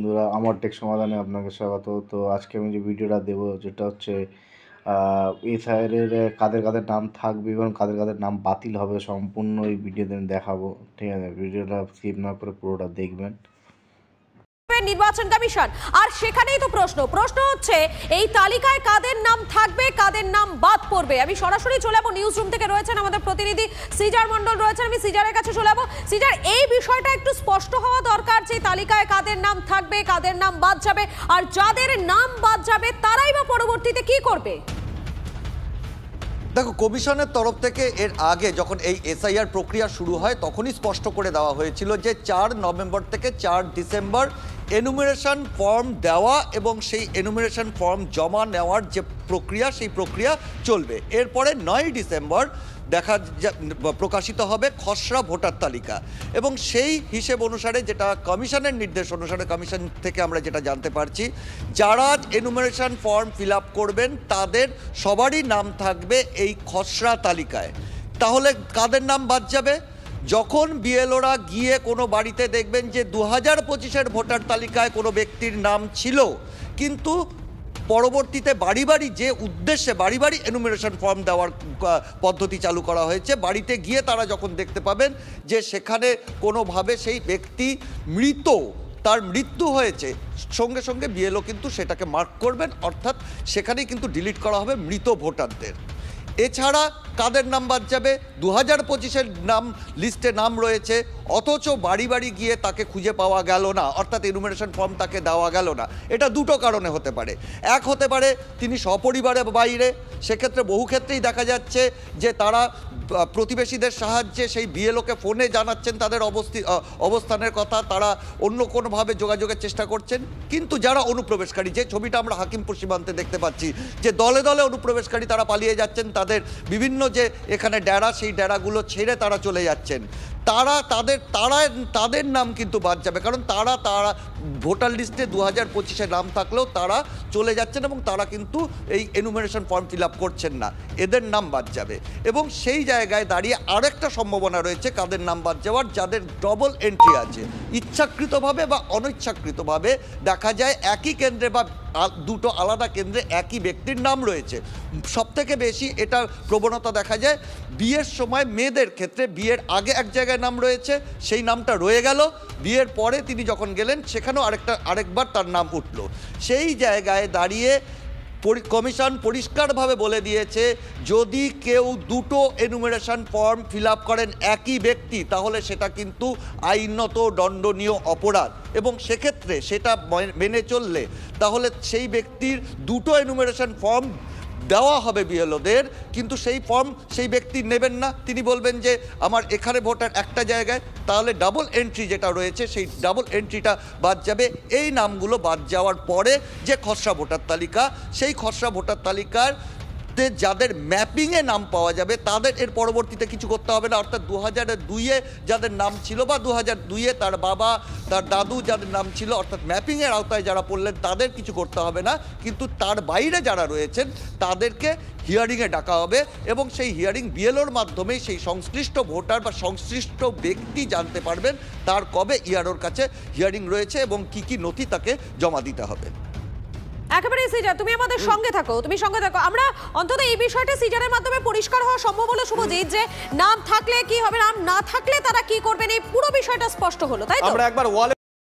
বন্ধুরা, আমার টেক সমাধানে আপনাকে স্বাগত। তো আজকে আমি যে ভিডিওটা দেবো যেটা হচ্ছে এসআইআরের কাদের কাদের নাম থাকবে এবং কাদের কাদের নাম বাতিল হবে সম্পূর্ণ এই ভিডিওতে আমি দেখাবো। ঠিক আছে, ভিডিওটা স্কিপ না করে পুরোটা দেখবেন। নির্বাচন কমিশন আর সেখানেই তো প্রশ্ন হচ্ছে এই তালিকায় কাদের নাম থাকবে কাদের নাম বাদ পড়বে। আমি সরাসরি চলে যাবো, নিউজ রুম থেকে রয়েছেন আমাদের প্রতিনিধি সিজার মন্ডল রয়েছেন, আমি সিজারের কাছে চলে যাবো। সিজার, এই বিষয়টা একটু স্পষ্ট হওয়া দরকার যে তালিকায় কাদের নাম থাকবে কাদের নাম বাদ যাবে, আর যাদের নাম বাদ যাবে তারাই বা পরবর্তীতে কি করবে। দেখো, কমিশনের তরফ থেকে এর আগে যখন এই এসআইআর প্রক্রিয়া শুরু হয় তখনই স্পষ্ট করে দেওয়া হয়েছিল যে 4 নভেম্বর থেকে 4 ডিসেম্বর এনুমারেশন ফর্ম দেওয়া এবং সেই এনুমারেশন ফর্ম জমা নেওয়ার যে প্রক্রিয়া সেই প্রক্রিয়া চলবে। এরপরে 9 ডিসেম্বর প্রকাশিত হবে খসড়া ভোটার তালিকা এবং সেই হিসেব অনুসারে যেটা কমিশনের নির্দেশ অনুসারে কমিশন থেকে আমরা যেটা জানতে পারছি, যারা এনুমারেশন ফর্ম ফিল আপ করবেন তাদের সবারই নাম থাকবে এই খসড়া তালিকায়। তাহলে কাদের নাম বাদ যাবে? যখন বিএলওরা গিয়ে কোনো বাড়িতে দেখবেন যে 2025-এর ভোটার তালিকায় কোনো ব্যক্তির নাম ছিল, কিন্তু পরবর্তীতে বাড়ি বাড়ি যে উদ্দেশ্যে বাড়ি বাড়ি এনুমারেশন ফর্ম দেওয়ার পদ্ধতি চালু করা হয়েছে, বাড়িতে গিয়ে তারা যখন দেখতে পাবেন যে সেখানে কোনোভাবে সেই ব্যক্তি মৃত, তার মৃত্যু হয়েছে, সঙ্গে সঙ্গে বিএলও কিন্তু সেটাকে মার্ক করবেন, অর্থাৎ সেখানেই কিন্তু ডিলিট করা হবে মৃত ভোটারদের। এছাড়া কাদের নাম বাদ যাবে? 2025-এর নাম লিস্টে নাম রয়েছে অথচ বাড়ি বাড়ি গিয়ে তাকে খুঁজে পাওয়া গেল না, অর্থাৎ এনুমারেশন ফর্ম তাকে দেওয়া গেল না। এটা দুটো কারণে হতে পারে। এক হতে পারে তিনি সপরিবারে বাইরে, সেক্ষেত্রে বহু ক্ষেত্রেই দেখা যাচ্ছে যে তারা প্রতিবেশীদের সাহায্যে সেই বিএলওকে ফোনে জানাচ্ছেন তাদের অবস্থানের কথা, তারা অন্য কোনোভাবে যোগাযোগের চেষ্টা করছেন। কিন্তু যারা অনুপ্রবেশকারী, যে ছবিটা আমরা হাকিমপুর সীমান্তে দেখতে পাচ্ছি যে দলে দলে অনুপ্রবেশকারী তারা পালিয়ে যাচ্ছেন, তাদের বিভিন্ন যে এখানে ডেরা, সেই ডেরাগুলো ছেড়ে তারা চলে যাচ্ছেন, তাদের নাম কিন্তু বাদ যাবে, কারণ তারা ভোটার লিস্টে 2025-এ নাম থাকলেও তারা চলে যাচ্ছেন এবং তারা কিন্তু এই এনুমারেশন ফর্ম ফিল আপ করছেন না, এদের নাম বাদ যাবে। এবং সেই জায়গায় দাঁড়িয়ে আরেকটা সম্ভাবনা রয়েছে কাদের নাম বাদ যাওয়ার, যাদের ডবল এন্ট্রি আছে, ইচ্ছাকৃতভাবে বা অনিচ্ছাকৃতভাবে দেখা যায় একই কেন্দ্রে বা দুটো আলাদা কেন্দ্রে একই ব্যক্তির নাম রয়েছে। সবথেকে বেশি এটা প্রবণতা দেখা যায় বিয়ের সময় মেয়েদের ক্ষেত্রে। বিয়ের আগে এক জায়গায় নাম রয়েছে, সেই নামটা রয়ে গেল, বিয়ের পরে তিনি যখন গেলেন সেখানেও আরেকবার তার নাম উঠল। সেই জায়গায় দাঁড়িয়ে কমিশন পরিষ্কারভাবে বলে দিয়েছে যদি কেউ দুটো এনুমারেশন ফর্ম ফিল আপ করেন একই ব্যক্তি, তাহলে সেটা কিন্তু আইনত দণ্ডনীয় অপরাধ এবং সেক্ষেত্রে সেটা মেনে চললে তাহলে সেই ব্যক্তির দুটো এনুমারেশন ফর্ম দেওয়া হবে বিএলওদের, কিন্তু সেই ফর্ম সেই ব্যক্তি নেবেন না। তিনি বলবেন যে আমার এখানে ভোটার একটা জায়গায়, তাহলে ডাবল এন্ট্রি যেটা রয়েছে সেই ডাবল এন্ট্রিটা বাদ যাবে। এই নামগুলো বাদ যাওয়ার পরে যে খসড়া ভোটার তালিকা, সেই খসড়া ভোটার তালিকার যাদের ম্যাপিংয়ে নাম পাওয়া যাবে তাদের এর পরবর্তীতে কিছু করতে হবে না, অর্থাৎ 2002-এ যাদের নাম ছিল বা 2002-এ তার বাবা তার দাদু যাদের নাম ছিল, অর্থাৎ ম্যাপিংয়ের আওতায় যারা পড়লেন তাদের কিছু করতে হবে না, কিন্তু তার বাইরে যারা রয়েছেন তাদেরকে হিয়ারিংয়ে ডাকা হবে এবং সেই হিয়ারিং বিএলওর মাধ্যমেই সেই সংশ্লিষ্ট ভোটার বা সংশ্লিষ্ট ব্যক্তি জানতে পারবেন তার কবে ইআরওর কাছে হিয়ারিং রয়েছে এবং কি কি নথি তাকে জমা দিতে হবে। একেবারে সিজার, তুমি আমাদের সঙ্গে থাকো, আমরা অন্তত এই বিষয়টা সিজারের মাধ্যমে পরিষ্কার হওয়া সম্ভব হলো শুভজিৎ, যে নাম থাকলে কি হবে, নাম না থাকলে তারা কি করবেন, এই পুরো বিষয়টা স্পষ্ট হলো, তাই তো? আমরা একবার ওয়ালে